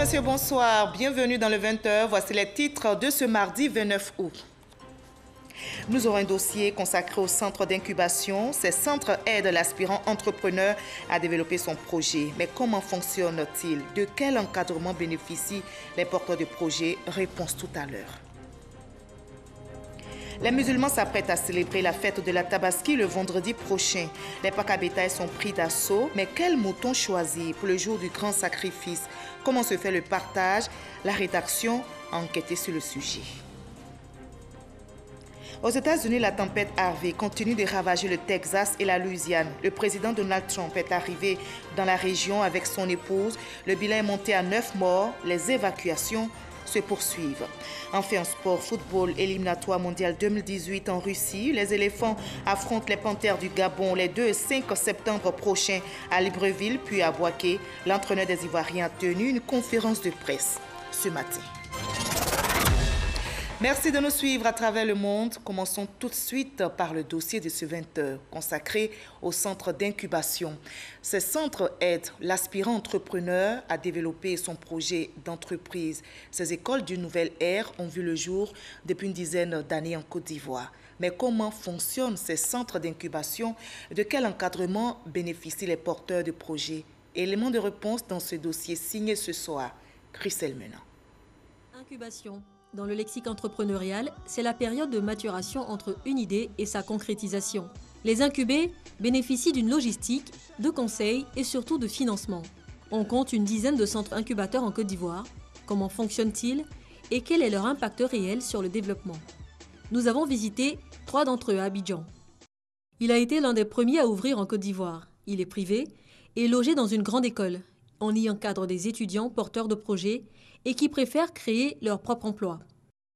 messieurs, bonsoir. Bienvenue dans le 20h. Voici les titres de ce mardi 29 août. Nous aurons un dossier consacré au centre d'incubation. Ces centres aident l'aspirant entrepreneur à développer son projet. Mais comment fonctionne-t-il? De quel encadrement bénéficient les porteurs de projets? Réponse tout à l'heure. Les musulmans s'apprêtent à célébrer la fête de la Tabaski le vendredi prochain. Les pâques à bétail sont pris d'assaut. Mais quel mouton choisir pour le jour du grand sacrifice? Comment se fait le partage? La rédaction a enquêté sur le sujet. Aux États-Unis, la tempête Harvey continue de ravager le Texas et la Louisiane. Le président Donald Trump est arrivé dans la région avec son épouse. Le bilan est monté à 9 morts. Les évacuations se poursuivent. Enfin, en sport, football, éliminatoire mondial 2018 en Russie. Les éléphants affrontent les panthères du Gabon les 2 et 5 septembre prochains à Libreville, puis à Bouaké. L'entraîneur des Ivoiriens a tenu une conférence de presse ce matin. Merci de nous suivre à travers le monde. Commençons tout de suite par le dossier de ce 20h consacré au centre d'incubation. Ces centres aident l'aspirant entrepreneur à développer son projet d'entreprise. Ces écoles d'une nouvelle ère ont vu le jour depuis une dizaine d'années en Côte d'Ivoire. Mais comment fonctionnent ces centres d'incubation? De quel encadrement bénéficient les porteurs de projets? Élément de réponse dans ce dossier signé ce soir, Christelle Menant. Incubation. Dans le lexique entrepreneurial, c'est la période de maturation entre une idée et sa concrétisation. Les incubés bénéficient d'une logistique, de conseils et surtout de financement. On compte une dizaine de centres incubateurs en Côte d'Ivoire. Comment fonctionnent-ils et quel est leur impact réel sur le développement? Nous avons visité 3 d'entre eux à Abidjan. Il a été l'un des premiers à ouvrir en Côte d'Ivoire. Il est privé et logé dans une grande école. On y encadre des étudiants porteurs de projets et qui préfèrent créer leur propre emploi.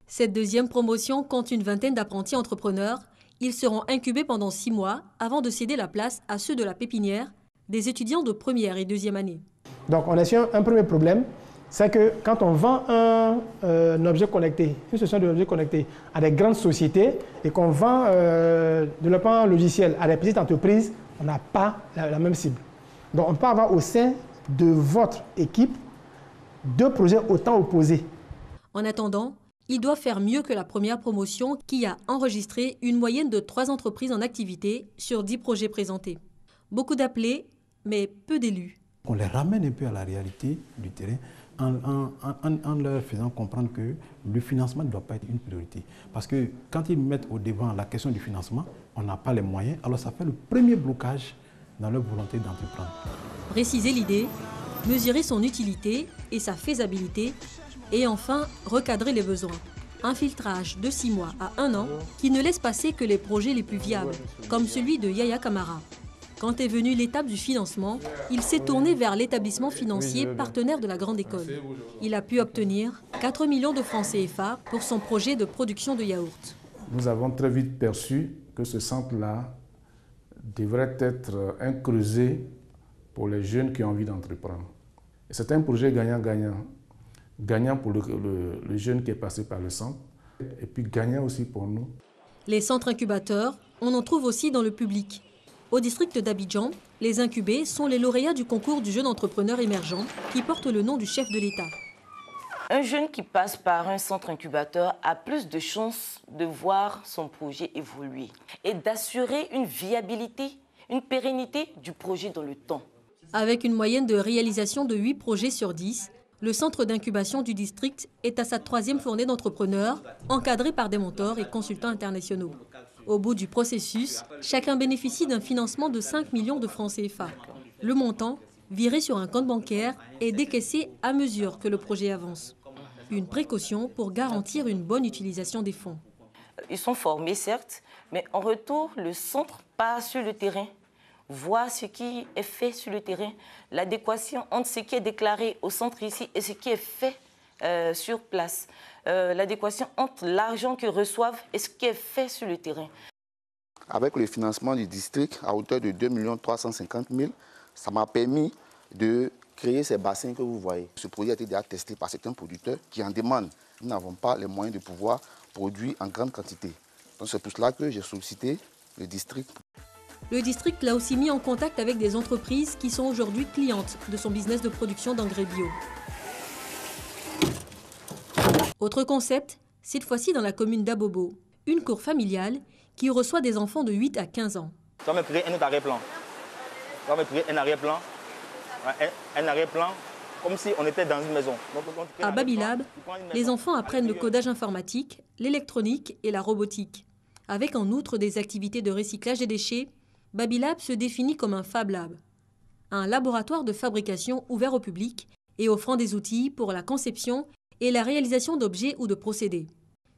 Cette deuxième promotion compte une vingtaine d'apprentis entrepreneurs. Ils seront incubés pendant 6 mois avant de céder la place à ceux de la pépinière, des étudiants de première et deuxième année. Donc on a su un premier problème, c'est que quand on vend un objet connecté, une solution d'objet connecté à des grandes sociétés et qu'on vend développement logiciel à des petites entreprises, on n'a pas la même cible. Donc on peut avoir au sein de votre équipe 2 projets autant opposés. En attendant, il doit faire mieux que la première promotion qui a enregistré une moyenne de 3 entreprises en activité sur 10 projets présentés. Beaucoup d'appelés, mais peu d'élus. On les ramène un peu à la réalité du terrain en leur faisant comprendre que le financement ne doit pas être une priorité. Parce que quand ils mettent au devant la question du financement, on n'a pas les moyens, alors ça fait le premier blocage dans leur volonté d'entreprendre. Préciser l'idée, mesurer son utilité et sa faisabilité, et enfin recadrer les besoins. Un filtrage de 6 mois à 1 an qui ne laisse passer que les projets les plus viables, comme celui de Yaya Kamara. Quand est venue l'étape du financement, il s'est tourné vers l'établissement financier partenaire de la grande école. Il a pu obtenir 4 millions de francs CFA pour son projet de production de yaourt. Nous avons très vite perçu que ce centre-là devrait être un creuset pour les jeunes qui ont envie d'entreprendre. C'est un projet gagnant-gagnant. Gagnant pour le jeune qui est passé par le centre et puis gagnant aussi pour nous. Les centres incubateurs, on en trouve aussi dans le public. Au district d'Abidjan, les incubés sont les lauréats du concours du jeune entrepreneur émergent qui porte le nom du chef de l'État. Un jeune qui passe par un centre incubateur a plus de chances de voir son projet évoluer et d'assurer une viabilité, une pérennité du projet dans le temps. Avec une moyenne de réalisation de 8 projets sur 10, le centre d'incubation du district est à sa 3e fournée d'entrepreneurs, encadré par des mentors et consultants internationaux. Au bout du processus, chacun bénéficie d'un financement de 5 millions de francs CFA. Le montant, viré sur un compte bancaire, est décaissé à mesure que le projet avance. Une précaution pour garantir une bonne utilisation des fonds. Ils sont formés, certes, mais en retour, le centre passe sur le terrain, voit ce qui est fait sur le terrain, l'adéquation entre ce qui est déclaré au centre ici et ce qui est fait sur place, l'adéquation entre l'argent qu'ils reçoivent et ce qui est fait sur le terrain. Avec le financement du district à hauteur de 2 350 000, ça m'a permis de créer ces bassins que vous voyez. Ce projet a été déjà testé par certains producteurs qui en demandent. Nous n'avons pas les moyens de pouvoir produire en grande quantité. Donc c'est pour cela que j'ai sollicité le district. Le district l'a aussi mis en contact avec des entreprises qui sont aujourd'hui clientes de son business de production d'engrais bio. Autre concept, cette fois-ci dans la commune d'Abobo. Une cour familiale qui reçoit des enfants de 8 à 15 ans. On va me créer un autre arrière-plan. On va me créer un arrière-plan. Un arrière-plan, comme si on était dans une maison. À Babilab, les enfants apprennent le codage informatique, l'électronique et la robotique. Avec en outre des activités de recyclage des déchets, Babilab se définit comme un Fab Lab, un laboratoire de fabrication ouvert au public et offrant des outils pour la conception et la réalisation d'objets ou de procédés.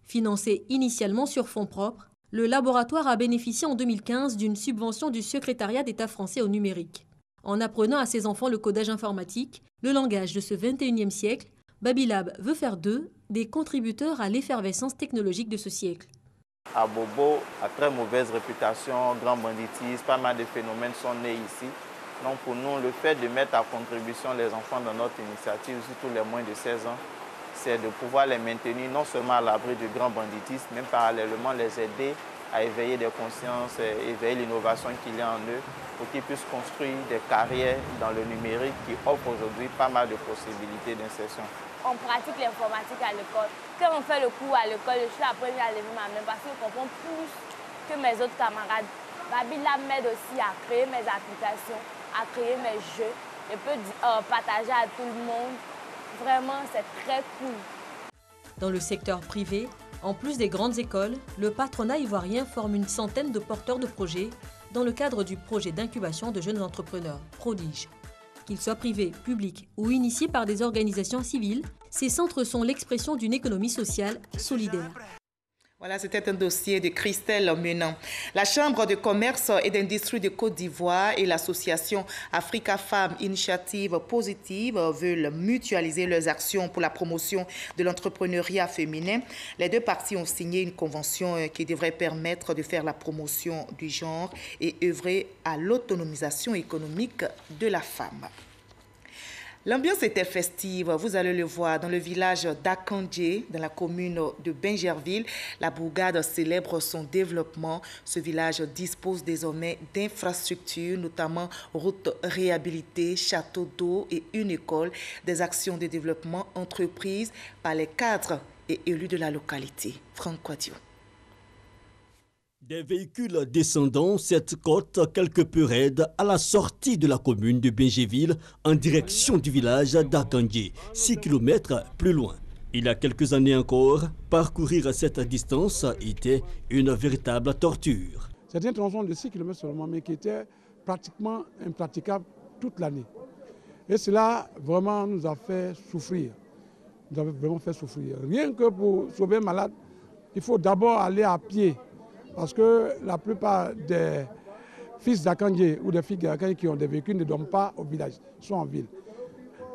Financé initialement sur fonds propres, le laboratoire a bénéficié en 2015 d'une subvention du secrétariat d'État français au numérique. En apprenant à ses enfants le codage informatique, le langage de ce 21e siècle, Babilab veut faire d'eux des contributeurs à l'effervescence technologique de ce siècle. Abobo a très mauvaise réputation, grand banditisme, pas mal de phénomènes sont nés ici. Donc pour nous, le fait de mettre à contribution les enfants dans notre initiative, surtout les moins de 16 ans, c'est de pouvoir les maintenir non seulement à l'abri du grand banditisme, mais parallèlement les aider à éveiller des consciences, éveiller l'innovation qu'il y a en eux, pour qu'ils puissent construire des carrières dans le numérique qui offrent aujourd'hui pas mal de possibilités d'insertion. On pratique l'informatique à l'école. Quand on fait le cours à l'école, je suis la première à lever ma main parce que je comprends plus que mes autres camarades. Babilab m'aide aussi à créer mes applications, à créer mes jeux. Je peux partager à tout le monde. Vraiment, c'est très cool. Dans le secteur privé, en plus des grandes écoles, le patronat ivoirien forme une centaine de porteurs de projets dans le cadre du projet d'incubation de jeunes entrepreneurs, Prodige. Qu'ils soient privés, publics ou initiés par des organisations civiles, ces centres sont l'expression d'une économie sociale solidaire. Voilà, c'était un dossier de Christelle Menant. La Chambre de commerce et d'industrie de Côte d'Ivoire et l'association Africa Femmes Initiative Positive veulent mutualiser leurs actions pour la promotion de l'entrepreneuriat féminin. Les deux parties ont signé une convention qui devrait permettre de faire la promotion du genre et œuvrer à l'autonomisation économique de la femme. L'ambiance était festive, vous allez le voir, dans le village d'Akandje, dans la commune de Bingerville. La bourgade célèbre son développement. Ce village dispose désormais d'infrastructures, notamment routes réhabilitées, châteaux d'eau et une école. Des actions de développement entreprises par les cadres et élus de la localité. Franck Quadio. Des véhicules descendant cette côte quelque peu raide à la sortie de la commune de Bingerville en direction du village d'Akandje, 6 km plus loin. Il y a quelques années encore, parcourir cette distance était une véritable torture. C'est un tronçon de 6 km seulement, mais qui était pratiquement impraticable toute l'année. Et cela vraiment nous a fait souffrir. Nous a vraiment fait souffrir. Rien que pour sauver un malade, il faut d'abord aller à pied. Parce que la plupart des fils d'Akandje ou des filles d'Akandje qui ont des véhicules ne dorment pas au village, sont en ville.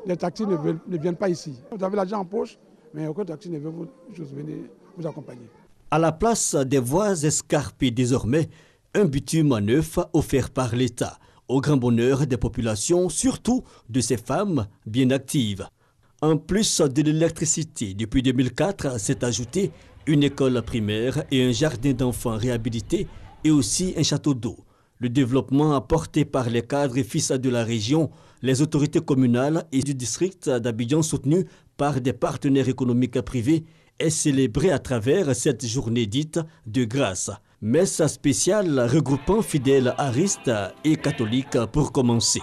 Les taxis ne viennent pas ici. Vous avez l'argent en poche, mais aucun taxi ne veut vous accompagner. À la place des voies escarpées désormais, un bitume neuf offert par l'État, au grand bonheur des populations, surtout de ces femmes bien actives. En plus de l'électricité, depuis 2004, s'est ajouté une école primaire et un jardin d'enfants réhabilité et aussi un château d'eau. Le développement apporté par les cadres et fils de la région, les autorités communales et du district d'Abidjan soutenus par des partenaires économiques privés est célébré à travers cette journée dite de grâce. Messe spéciale regroupant fidèles aristes et catholiques pour commencer.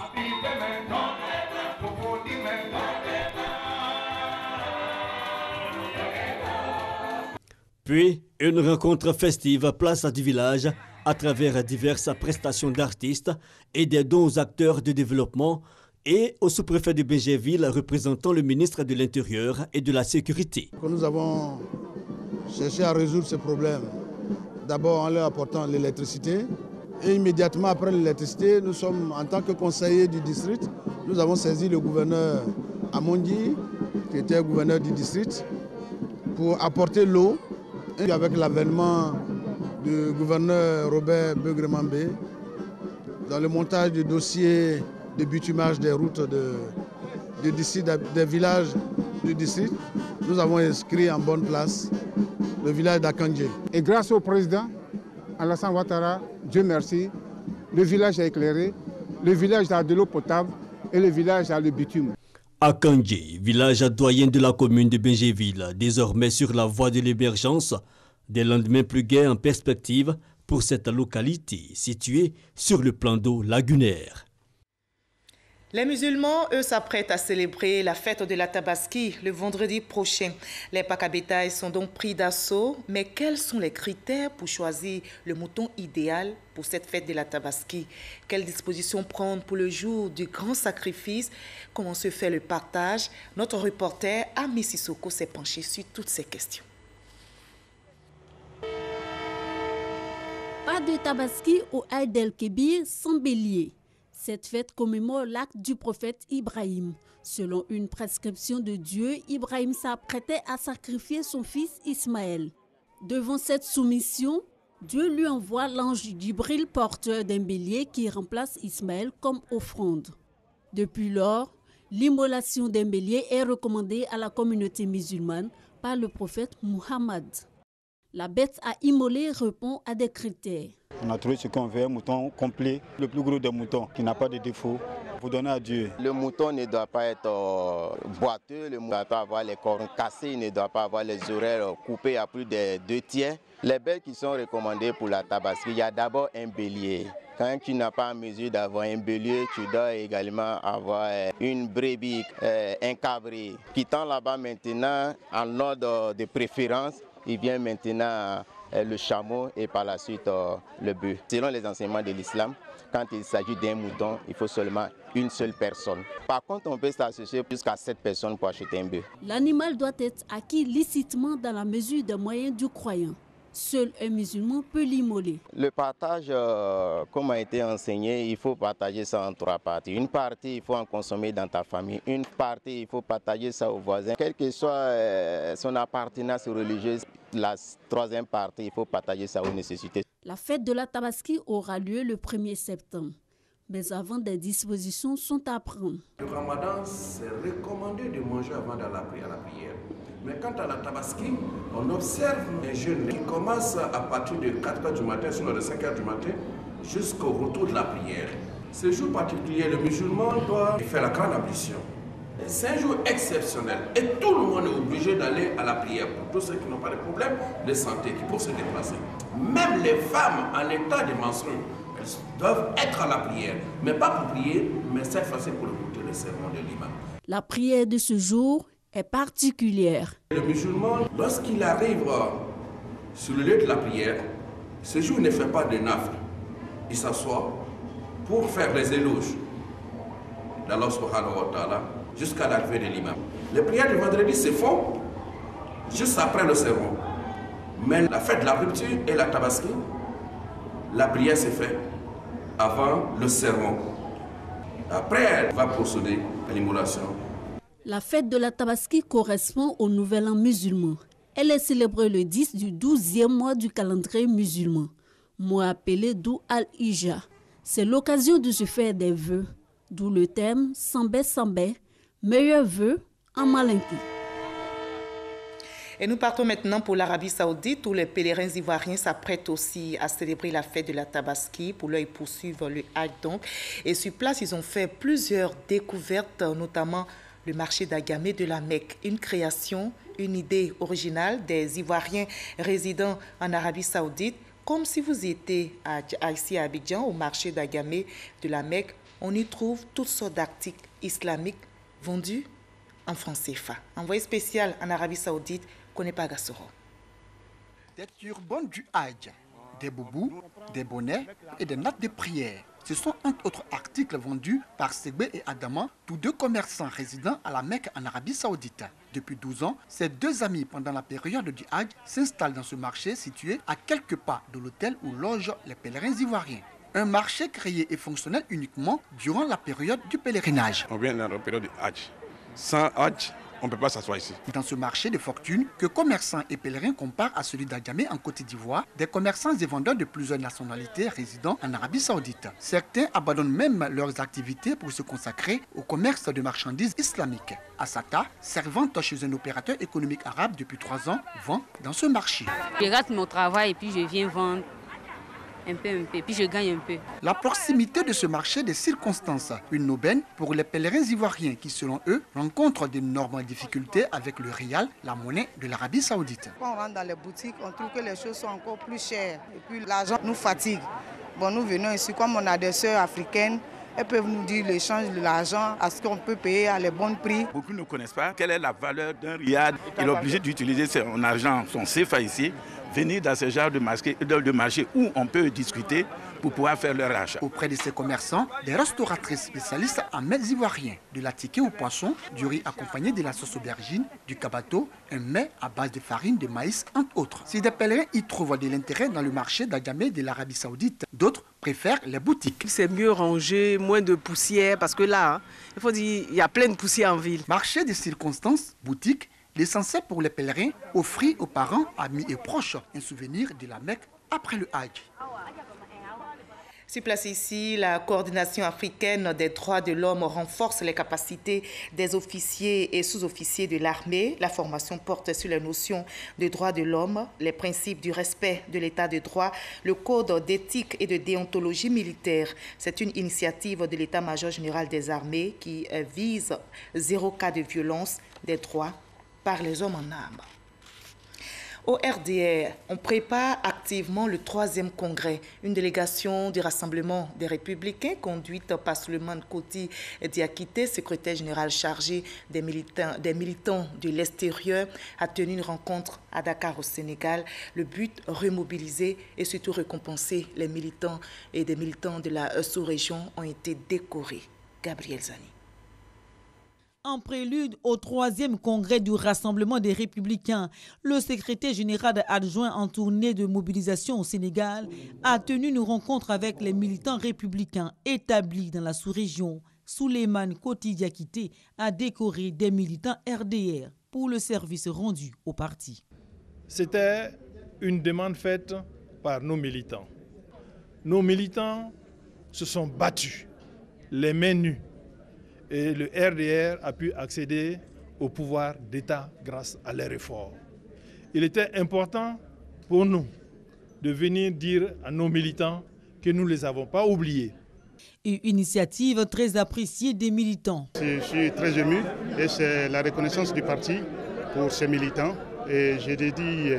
Puis, une rencontre festive place du village à travers diverses prestations d'artistes et des dons aux acteurs de développement et au sous-préfet de Bingerville représentant le ministre de l'Intérieur et de la Sécurité. Nous avons cherché à résoudre ces problèmes, d'abord en leur apportant l'électricité et immédiatement après l'électricité, nous sommes en tant que conseillers du district, nous avons saisi le gouverneur Amondi, qui était gouverneur du district, pour apporter l'eau. Et avec l'avènement du gouverneur Robert Begremambé, dans le montage du dossier de bitumage des routes du district, des villages du district, nous avons inscrit en bonne place le village d'Akandje. Et grâce au président Alassane Ouattara, Dieu merci, le village est éclairé, le village a de l'eau potable et le village a le bitume. À Kandji, village doyen de la commune de Bingéville, désormais sur la voie de l'émergence, des lendemains plus gais en perspective pour cette localité située sur le plan d'eau lagunaire. Les musulmans, eux, s'apprêtent à célébrer la fête de la Tabaski le vendredi prochain. Les pâques à bétail sont donc pris d'assaut. Mais quels sont les critères pour choisir le mouton idéal pour cette fête de la Tabaski? Quelles dispositions prendre pour le jour du grand sacrifice? Comment se fait le partage? Notre reporter Ami Sissoko s'est penché sur toutes ces questions. Pas de Tabaski au Aïd el-Kébir sans bélier. Cette fête commémore l'acte du prophète Ibrahim. Selon une prescription de Dieu, Ibrahim s'apprêtait à sacrifier son fils Ismaël. Devant cette soumission, Dieu lui envoie l'ange Djibril, porteur d'un bélier qui remplace Ismaël comme offrande. Depuis lors, l'immolation d'un bélier est recommandée à la communauté musulmane par le prophète Muhammad. La bête à immoler répond à des critères. On a trouvé ce qu'on veut, un mouton complet, le plus gros des moutons, qui n'a pas de défaut, pour donner à Dieu. Le mouton ne doit pas être boiteux, le mouton ne doit pas avoir les cornes cassées, il ne doit pas avoir les oreilles coupées à plus de 2 tiers. Les bêtes qui sont recommandées pour la Tabaski, il y a d'abord un bélier. Quand tu n'as pas en mesure d'avoir un bélier, tu dois également avoir une brebis, un cabri. Quittant là-bas maintenant, en ordre de préférence, il vient maintenant le chameau et par la suite le bœuf. Selon les enseignements de l'islam, quand il s'agit d'un mouton, il faut seulement une seule personne. Par contre, on peut s'associer jusqu'à 7 personnes pour acheter un bœuf. L'animal doit être acquis licitement dans la mesure des moyens du croyant. Seul un musulman peut l'immoler. Le partage, comme a été enseigné, il faut partager ça en 3 parties. Une partie, il faut en consommer dans ta famille. Une partie, il faut partager ça aux voisins. Quelle que soit son appartenance religieuse, la 3e partie, il faut partager ça aux nécessités. La fête de la Tabaski aura lieu le 1er septembre. Mais avant, des dispositions sont à prendre. Le ramadan, c'est recommandé de manger avant d'aller à la prière. Mais quant à la Tabaski, on observe un jeûne qui commence à partir de 4 h du matin, sinon de 5 h du matin, jusqu'au retour de la prière. Ce jour particulier, le musulman doit faire la grande ablution. C'est un jour exceptionnel et tout le monde est obligé d'aller à la prière pour tous ceux qui n'ont pas de problème de santé, qui peuvent se déplacer. Même les femmes en état de menstrues, elles doivent être à la prière, mais pas pour prier, mais cette fois-ci pour écouter le sermon de l'imam. La prière de ce jour est particulière. Le musulman, lorsqu'il arrive sur le lieu de la prière, ce jour ne fait pas de nafl. Il s'assoit pour faire les éloges d'Allah subhanahu wa ta'ala jusqu'à l'arrivée de l'imam. Les prières du vendredi se font juste après le sermon. Mais la fête de la rupture et la Tabaski, la prière se fait avant le sermon. Après, elle va procéder à l'immolation. La fête de la Tabaski correspond au Nouvel An musulman. Elle est célébrée le 10 du 12e mois du calendrier musulman, mois appelé Dou al-Hijja. C'est l'occasion de se faire des vœux, d'où le thème Sambé Sambé, meilleurs vœux en malinki. Et nous partons maintenant pour l'Arabie Saoudite où les pèlerins ivoiriens s'apprêtent aussi à célébrer la fête de la Tabaski. Pour l'heure, ils poursuivent le Hajj donc. Et sur place, ils ont fait plusieurs découvertes, notamment le marché d'Agamé de la Mecque. Une création, une idée originale des Ivoiriens résidant en Arabie Saoudite. Comme si vous étiez ici à Abidjan, au marché d'Agamé de la Mecque, on y trouve toutes sortes d'articles islamiques vendus en francs CFA. Envoyé spécial en Arabie Saoudite, Konepa Gassoro. Des turbans du Hajj, des boubous, des bonnets et des nattes de prière. Ce sont entre autres articles vendus par Segbe et Adama, tous 2 commerçants résidant à la Mecque en Arabie Saoudite. Depuis 12 ans, ces 2 amis, pendant la période du Hajj, s'installent dans ce marché situé à quelques pas de l'hôtel où logent les pèlerins ivoiriens. Un marché créé et fonctionnel uniquement durant la période du pèlerinage. On vient dans la période du Hajj. Sans Hajj, on ne peut pas s'asseoir ici. Dans ce marché de fortune, que commerçants et pèlerins comparent à celui d'Adjamé en Côte d'Ivoire, des commerçants et vendeurs de plusieurs nationalités résidant en Arabie Saoudite. Certains abandonnent même leurs activités pour se consacrer au commerce de marchandises islamiques. Assata, servante chez un opérateur économique arabe depuis 3 ans, vend dans ce marché. Je rate mon travail et puis je viens vendre un peu, puis je gagne un peu. La proximité de ce marché des circonstances, une aubaine pour les pèlerins ivoiriens qui, selon eux, rencontrent d'énormes difficultés avec le rial, la monnaie de l'Arabie Saoudite. Quand on rentre dans les boutiques, on trouve que les choses sont encore plus chères et puis l'argent nous fatigue. Bon, nous venons ici, comme on a des sœurs africaines, elles peuvent nous dire l'échange de l'argent, à ce qu'on peut payer à les bons prix. Beaucoup ne connaissent pas quelle est la valeur d'un rial. Il est obligé d'utiliser son argent, son CFA ici, venir dans ce genre de marché où on peut discuter pour pouvoir faire leur achat. Auprès de ces commerçants, des restauratrices spécialistes en mets ivoiriens, de la ticket au poisson, du riz accompagné de la sauce aubergine, du kabato, un mets à base de farine de maïs, entre autres. Si des pèlerins y trouvent de l'intérêt dans le marché d'Adjamé de l'Arabie Saoudite, d'autres préfèrent les boutiques. C'est mieux rangé, moins de poussière, parce que là, il faut dire, il y a plein de poussière en ville. Marché des circonstances, boutique, l'essentiel pour les pèlerins, offrir aux parents, amis et proches un souvenir de la Mecque après le Hajj. Sur place ici, la coordination africaine des droits de l'homme renforce les capacités des officiers et sous-officiers de l'armée. La formation porte sur les notions de droits de l'homme, les principes du respect de l'état de droit, le code d'éthique et de déontologie militaire. C'est une initiative de l'état-major général des armées qui vise 0 cas de violence des droits par les hommes en armes. Au RDR, on prépare activement le 3e congrès. Une délégation du Rassemblement des Républicains conduite par Souleymane Koti Diakité, secrétaire général chargé des militants de l'extérieur, a tenu une rencontre à Dakar au Sénégal. Le but, remobiliser et surtout récompenser les militants et des militants de la sous-région ont été décorés. Gabriel Zani. En prélude au 3e congrès du Rassemblement des Républicains, le secrétaire général adjoint en tournée de mobilisation au Sénégal a tenu une rencontre avec les militants républicains établis dans la sous-région. Souleymane Koti Diakité a décoré des militants RDR pour le service rendu au parti. C'était une demande faite par nos militants. Nos militants se sont battus, les mains nues. Et le RDR a pu accéder au pouvoir d'État grâce à leurs efforts. Il était important pour nous de venir dire à nos militants que nous ne les avons pas oubliés. Une initiative très appréciée des militants. Je suis très ému et c'est la reconnaissance du parti pour ces militants. Et je dédie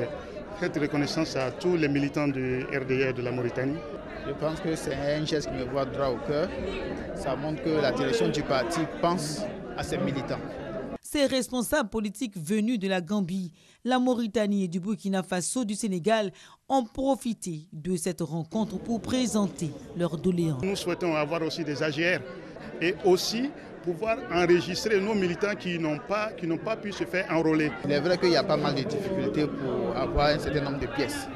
cette reconnaissance à tous les militants du RDR de la Mauritanie. Je pense que c'est un geste qui me voit droit au cœur. Ça montre que la direction du parti pense à ses militants. Ces responsables politiques venus de la Gambie, la Mauritanie et du Burkina Faso du Sénégal ont profité de cette rencontre pour présenter leurs doléances. Nous souhaitons avoir aussi des AGR et aussi pouvoir enregistrer nos militants qui n'ont pas pu se faire enrôler. Il est vrai qu'il y a pas mal de difficultés pour avoir un certain nombre de pièces.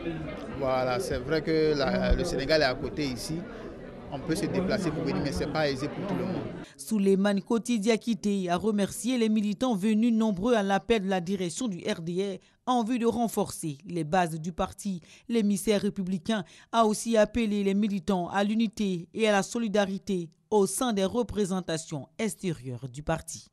Voilà, c'est vrai que le Sénégal est à côté ici. On peut se déplacer pour venir, mais ce n'est pas aisé pour tout le monde. Souleymane Koti Diakité a remercié les militants venus nombreux à l'appel de la direction du RDR en vue de renforcer les bases du parti. L'émissaire républicain a aussi appelé les militants à l'unité et à la solidarité au sein des représentations extérieures du parti.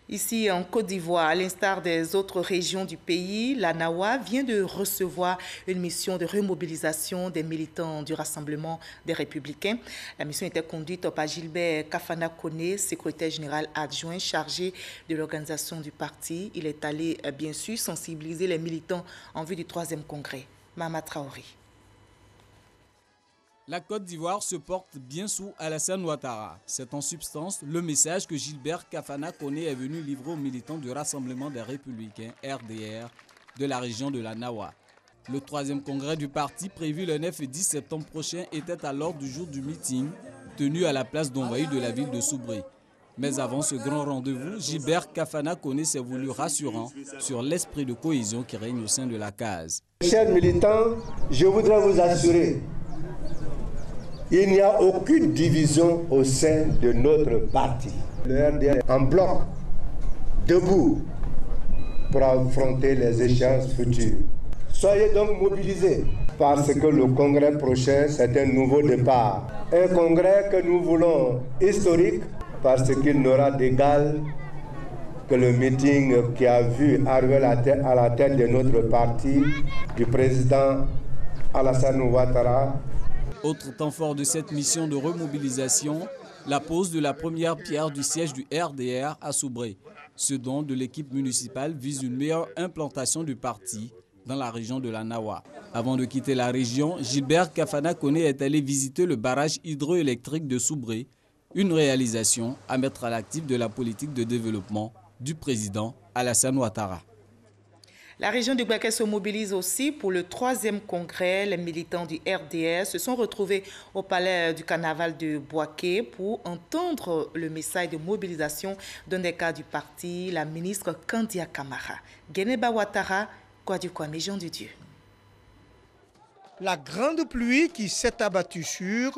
Ici en Côte d'Ivoire, à l'instar des autres régions du pays, la NAWA vient de recevoir une mission de remobilisation des militants du Rassemblement des Républicains. La mission était conduite par Gilbert Kafana Koné, secrétaire général adjoint chargé de l'organisation du parti. Il est allé bien sûr sensibiliser les militants en vue du 3e congrès. Mama Traoré. La Côte d'Ivoire se porte bien sous Alassane Ouattara. C'est en substance le message que Gilbert Kafana Koné est venu livrer aux militants du Rassemblement des Républicains, RDR, de la région de la Nawa. Le 3e congrès du parti, prévu le 9 et 10 septembre prochain, était à l'ordre du jour du meeting, tenu à la place d'Onvaï de la ville de Soubré. Mais avant ce grand rendez-vous, Gilbert Kafana Koné s'est voulu rassurant sur l'esprit de cohésion qui règne au sein de la case. Chers militants, je voudrais vous assurer il n'y a aucune division au sein de notre parti. Le RDR est en bloc, debout, pour affronter les échéances futures. Soyez donc mobilisés, parce que le congrès prochain, c'est un nouveau départ. Un congrès que nous voulons historique, parce qu'il n'aura d'égal que le meeting qui a vu arriver à la tête de notre parti, du président Alassane Ouattara. Autre temps fort de cette mission de remobilisation, la pose de la première pierre du siège du RDR à Soubré. Ce don de l'équipe municipale vise une meilleure implantation du parti dans la région de la Nawa. Avant de quitter la région, Gilbert Kafana Koné est allé visiter le barrage hydroélectrique de Soubré, une réalisation à mettre à l'actif de la politique de développement du président Alassane Ouattara. La région du Bouaké se mobilise aussi pour le 3e congrès. Les militants du RDR se sont retrouvés au palais du carnaval de Bouaké pour entendre le message de mobilisation d'un des cadres du parti, la ministre Kandia Camara. Geneba Ouattara, Kouadoukwame, Jean de Dieu. La grande pluie qui s'est abattue sur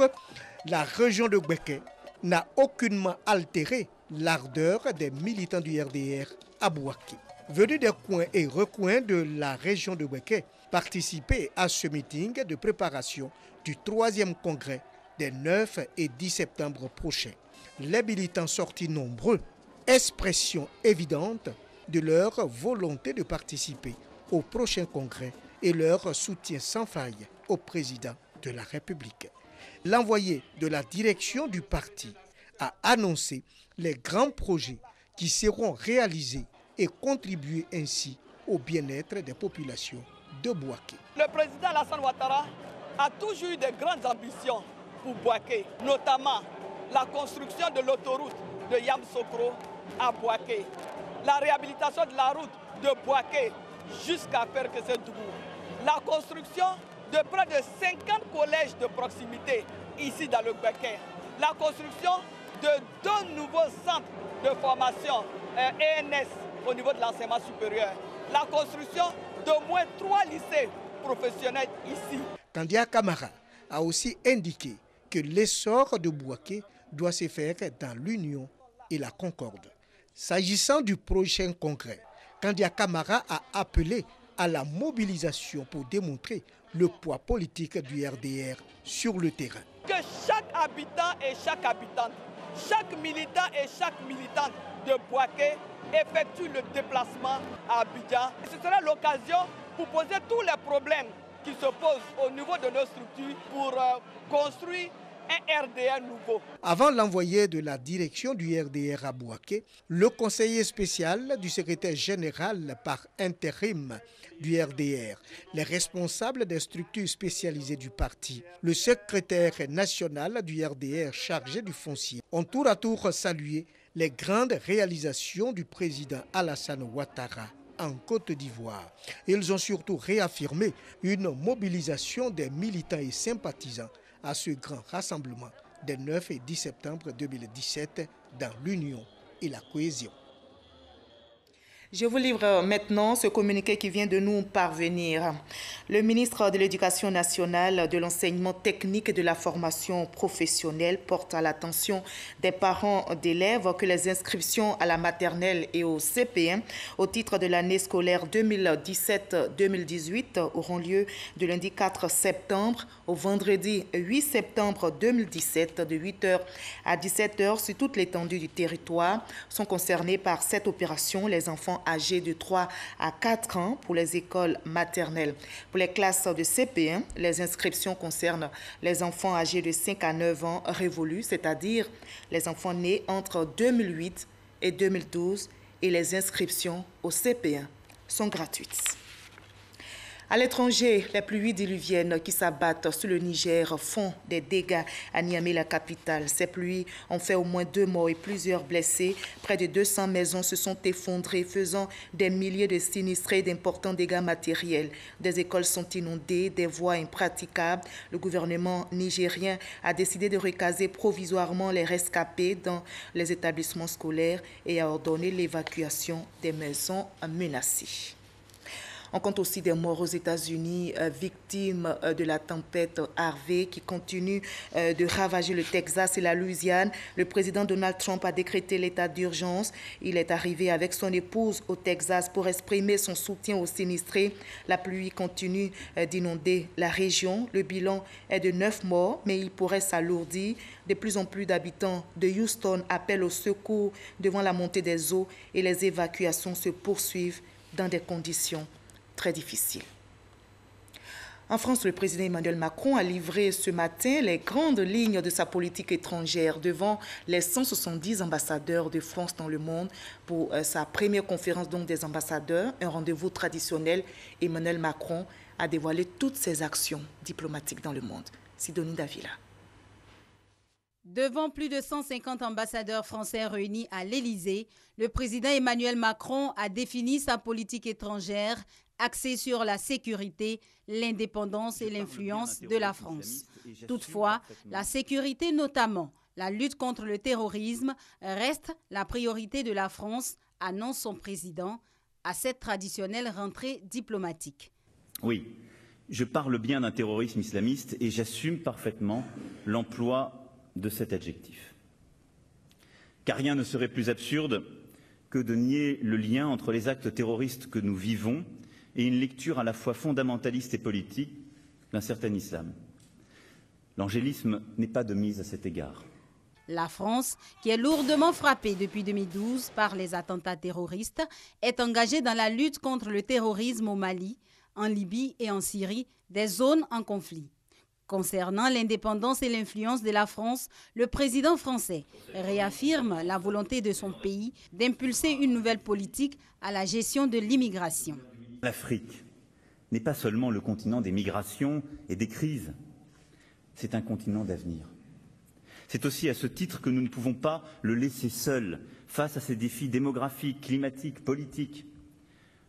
la région de Bouaké n'a aucunement altéré l'ardeur des militants du RDR à Bouaké. Venus des coins et recoins de la région de Bouaké, participer à ce meeting de préparation du 3e congrès des 9 et 10 septembre prochains. Les militants sortis nombreux, expression évidente de leur volonté de participer au prochain congrès et leur soutien sans faille au président de la République. L'envoyé de la direction du parti a annoncé les grands projets qui seront réalisés et contribuer ainsi au bien-être des populations de Bouaké. Le président Alassane Ouattara a toujours eu de grandes ambitions pour Bouaké, notamment la construction de l'autoroute de Yamsokro à Bouaké, la réhabilitation de la route de Bouaké jusqu'à Perkese-Dougou, la construction de près de 50 collèges de proximité ici dans le Bouaké, la construction de 2 nouveaux centres de formation ENS au niveau de l'enseignement supérieur, la construction d'au moins 3 lycées professionnels ici. Kandia Camara a aussi indiqué que l'essor de Bouaké doit se faire dans l'union et la concorde. S'agissant du prochain congrès, Kandia Camara a appelé à la mobilisation pour démontrer le poids politique du RDR sur le terrain. Que chaque habitant et chaque habitante, chaque militant et chaque militante de Bouaké effectue le déplacement à Abidjan. Ce sera l'occasion pour poser tous les problèmes qui se posent au niveau de nos structures pour construire un RDR nouveau. Avant l'envoyé de la direction du RDR à Bouaké, le conseiller spécial du secrétaire général par intérim du RDR, les responsables des structures spécialisées du parti, le secrétaire national du RDR chargé du foncier ont tour à tour salué les grandes réalisations du président Alassane Ouattara en Côte d'Ivoire. Ils ont surtout réaffirmé une mobilisation des militants et sympathisants à ce grand rassemblement des 9 et 10 septembre 2017 dans l'union et la cohésion. Je vous livre maintenant ce communiqué qui vient de nous parvenir. Le ministre de l'Éducation nationale, de l'enseignement technique et de la formation professionnelle porte à l'attention des parents d'élèves que les inscriptions à la maternelle et au CP1 au titre de l'année scolaire 2017-2018 auront lieu de lundi 4 septembre au vendredi 8 septembre 2017 de 8h à 17h sur toute l'étendue du territoire. Sont concernés par cette opération les enfants âgés de 3 à 4 ans pour les écoles maternelles. Pour les classes de CP1, les inscriptions concernent les enfants âgés de 5 à 9 ans révolus, c'est-à-dire les enfants nés entre 2008 et 2012, et les inscriptions au CP1 sont gratuites. À l'étranger, les pluies diluviennes qui s'abattent sur le Niger font des dégâts à Niamey, la capitale. Ces pluies ont fait au moins 2 morts et plusieurs blessés. Près de 200 maisons se sont effondrées, faisant des milliers de sinistrés et d'importants dégâts matériels. Des écoles sont inondées, des voies impraticables. Le gouvernement nigérien a décidé de recaser provisoirement les rescapés dans les établissements scolaires et a ordonné l'évacuation des maisons menacées. On compte aussi des morts aux États-Unis, victimes de la tempête Harvey qui continue de ravager le Texas et la Louisiane. Le président Donald Trump a décrété l'état d'urgence. Il est arrivé avec son épouse au Texas pour exprimer son soutien aux sinistrés. La pluie continue d'inonder la région. Le bilan est de 9 morts, mais il pourrait s'alourdir. De plus en plus d'habitants de Houston appellent au secours devant la montée des eaux et les évacuations se poursuivent dans des conditions très difficile. En France, le président Emmanuel Macron a livré ce matin les grandes lignes de sa politique étrangère devant les 170 ambassadeurs de France dans le monde pour sa première conférence des ambassadeurs, un rendez-vous traditionnel. Emmanuel Macron a dévoilé toutes ses actions diplomatiques dans le monde. Sidonie Davila. Devant plus de 150 ambassadeurs français réunis à l'Élysée, le président Emmanuel Macron a défini sa politique étrangère axée sur la sécurité, l'indépendance et l'influence de la France. Toutefois, la sécurité, notamment la lutte contre le terrorisme, reste la priorité de la France, annonce son président à cette traditionnelle rentrée diplomatique. Oui, je parle bien d'un terrorisme islamiste et j'assume parfaitement l'emploi de cet adjectif. Car rien ne serait plus absurde que de nier le lien entre les actes terroristes que nous vivons et une lecture à la fois fondamentaliste et politique d'un certain islam. L'angélisme n'est pas de mise à cet égard. La France, qui est lourdement frappée depuis 2012 par les attentats terroristes, est engagée dans la lutte contre le terrorisme au Mali, en Libye et en Syrie, des zones en conflit. Concernant l'indépendance et l'influence de la France, le président français réaffirme la volonté de son pays d'impulser une nouvelle politique à la gestion de l'immigration. L'Afrique n'est pas seulement le continent des migrations et des crises, c'est un continent d'avenir. C'est aussi à ce titre que nous ne pouvons pas le laisser seul face à ces défis démographiques, climatiques, politiques.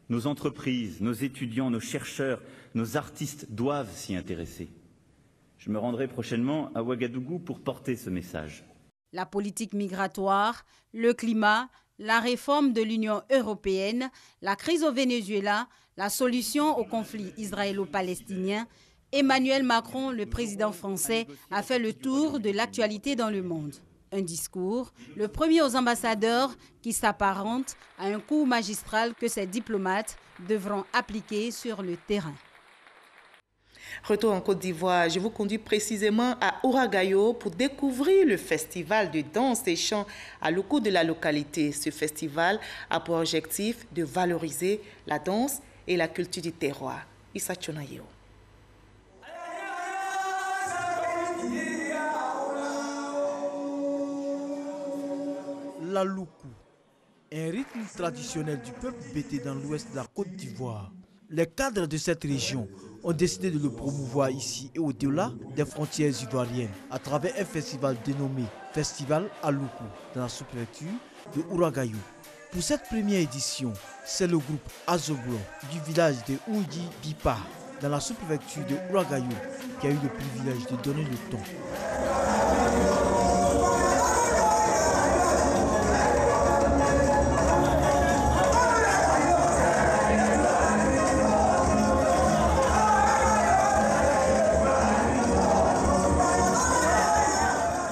Nos entreprises, nos étudiants, nos chercheurs, nos artistes doivent s'y intéresser. Je me rendrai prochainement à Ouagadougou pour porter ce message. La politique migratoire, le climat, la réforme de l'Union européenne, la crise au Venezuela, la solution au conflit israélo-palestinien, Emmanuel Macron, le président français, a fait le tour de l'actualité dans le monde. Un discours, le premier aux ambassadeurs, qui s'apparente à un cours magistral que ces diplomates devront appliquer sur le terrain. Retour en Côte d'Ivoire, je vous conduis précisément à Ouagayo pour découvrir le festival de danse et chant à Loukou de la localité. Ce festival a pour objectif de valoriser la danse et la culture du terroir. Issa Tchonayo. La Loukou, un rythme traditionnel du peuple bété dans l'ouest de la Côte d'Ivoire. Les cadres de cette région ont décidé de le promouvoir ici et au-delà des frontières ivoiriennes à travers un festival dénommé Festival à Loukou dans la sous-préfecture de Ouagayo. Pour cette première édition, c'est le groupe Azoblon du village de Oudi Bipa dans la sous-préfecture de Ouagayo qui a eu le privilège de donner le ton.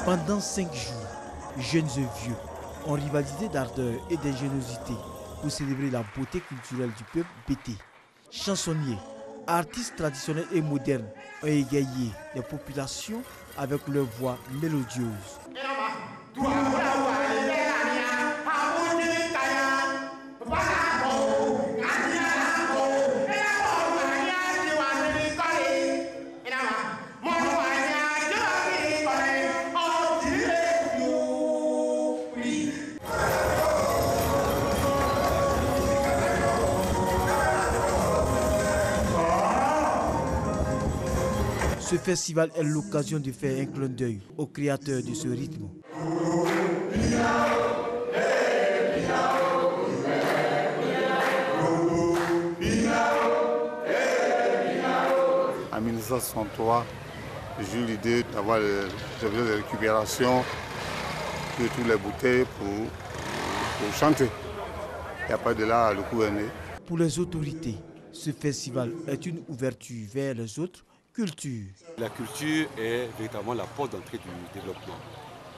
Pendant 5 jours, jeunes et vieux ont rivalisé d'ardeur et d'ingéniosité pour célébrer la beauté culturelle du peuple bété. Chansonniers, artistes traditionnels et modernes ont égayé les populations avec leur voix mélodieuse. Ce festival est l'occasion de faire un clin d'œil au créateur de ce rythme. En 1963, j'ai eu l'idée d'avoir des objets de récupération de toutes les bouteilles pour chanter. Et après de là, le coup est né. Pour les autorités, ce festival est une ouverture vers les autres cultures. La culture est véritablement la porte d'entrée du développement.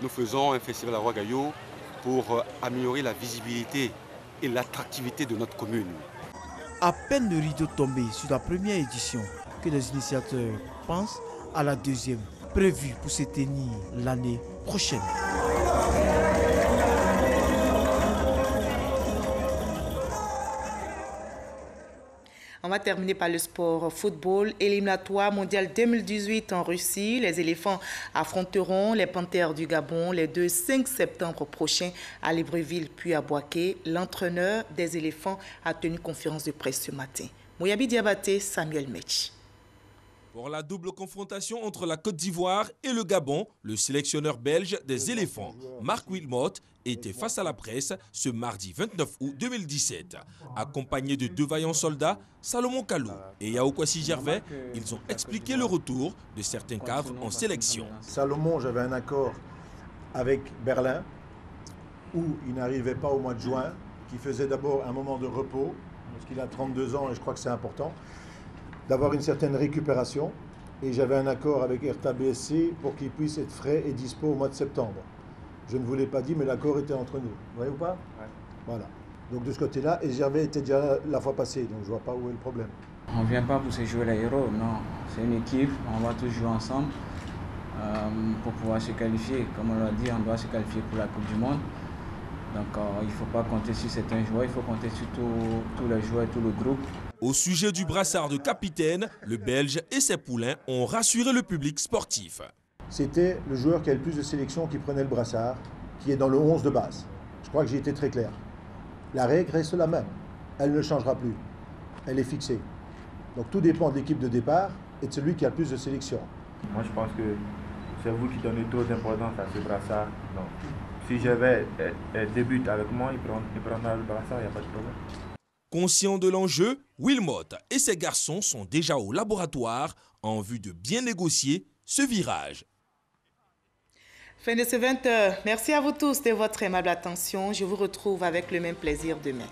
Nous faisons un festival à Ouagayo pour améliorer la visibilité et l'attractivité de notre commune. À peine le rideau tombé sur la première édition, que les initiateurs pensent à la deuxième, prévue pour se tenir l'année prochaine. On va terminer par le sport football. Éliminatoire mondial 2018 en Russie. Les éléphants affronteront les Panthères du Gabon les 2-5 septembre prochains à Libreville puis à Bouaké. L'entraîneur des éléphants a tenu conférence de presse ce matin. Moyabi Diabaté, Samuel Metch. Pour la double confrontation entre la Côte d'Ivoire et le Gabon, le sélectionneur belge des éléphants, Marc Wilmot, était face à la presse ce mardi 29 août 2017. Accompagné de 2 vaillants soldats, Salomon Kalou et Yaoukwasi Gervais, ils ont expliqué le retour de certains cadres en sélection. Salomon, j'avais un accord avec Berlin où il n'arrivait pas au mois de juin, qui faisait d'abord un moment de repos, parce qu'il a 32 ans et je crois que c'est important, d'avoir une certaine récupération. Et j'avais un accord avec Hertha BSC pour qu'il puisse être frais et dispo au mois de septembre. Je ne vous l'ai pas dit, mais l'accord était entre nous. Vous voyez ou pas? Ouais. Voilà. Donc de ce côté-là, et Gervais était déjà là la fois passée, donc je ne vois pas où est le problème. On ne vient pas pour se jouer les héros, non. C'est une équipe, on va tous jouer ensemble pour pouvoir se qualifier. Comme on l'a dit, on doit se qualifier pour la Coupe du Monde. Donc il ne faut pas compter sur certains joueurs, il faut compter sur tous les joueurs et tout le groupe. Au sujet du brassard de capitaine, le Belge et ses poulains ont rassuré le public sportif. C'était le joueur qui a le plus de sélection qui prenait le brassard, qui est dans le 11 de base. Je crois que j'ai été très clair. La règle reste la même. Elle ne changera plus. Elle est fixée. Donc tout dépend de l'équipe de départ et de celui qui a le plus de sélection. Moi je pense que c'est vous qui donnez trop d'importance à ce brassard. Donc, si Gervais débute avec moi, il prendra le brassard, il n'y a pas de problème. Conscient de l'enjeu, Wilmot et ses garçons sont déjà au laboratoire en vue de bien négocier ce virage. Fin de ce 20h. Merci à vous tous de votre aimable attention. Je vous retrouve avec le même plaisir demain.